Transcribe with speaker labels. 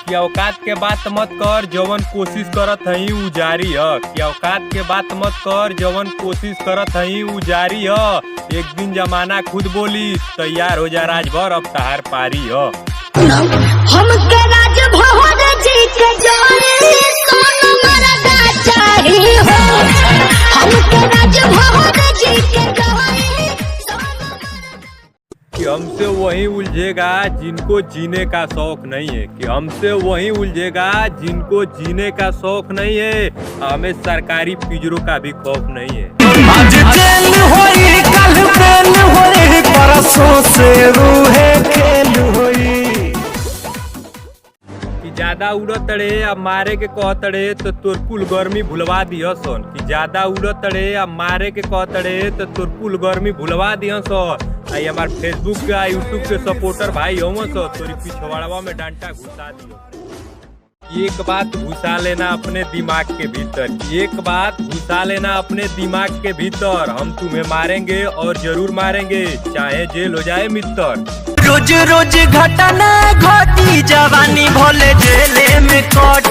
Speaker 1: कि औकात के बात मत कर जवन कोशिश करत हई उ जारी ह। कि औकात के बात मत कर जवन कोशिश करत हई उ जारी ह। एक दिन जमाना खुद बोली तैयार हो जा राजभर अब तहार पारी ह।
Speaker 2: हमके राजभर जी के जोड़ी सोनू मरदा चाही हो। हमके राजभर जी के जोड़ी
Speaker 1: कि हमसे वही उलझेगा जिनको जीने का शौक नहीं है। कि हमसे वही उलझेगा जिनको जीने का शौक नहीं है। हमें सरकारी पिंजरों का भी खौफ नहीं है।
Speaker 3: आज जेल होई कल बेल होई परसों से रूहे खेल होई।
Speaker 1: कि ज्यादा उड़त रे अब मारे के कहत रे तो तोर कुल गर्मी भुलवा दिहसन। कि ज्यादा उड़त रे अब मारे के कहत रे तो तोर कुल गर्मी भुलवा दिहसन। आई हमार फेसबुक के यूट्यूब के सपोर्टर भाई हो तोरी पिछवाड़वा में डंडा घुसा दियो। एक बात घुसा लेना अपने दिमाग के भीतर। एक बात घुसा लेना अपने दिमाग के भीतर। हम तुम्हें मारेंगे और जरूर मारेंगे चाहे जेल हो जाए मित्र।
Speaker 3: रोज रोज घटना घटी जवानी भोले जेले में कट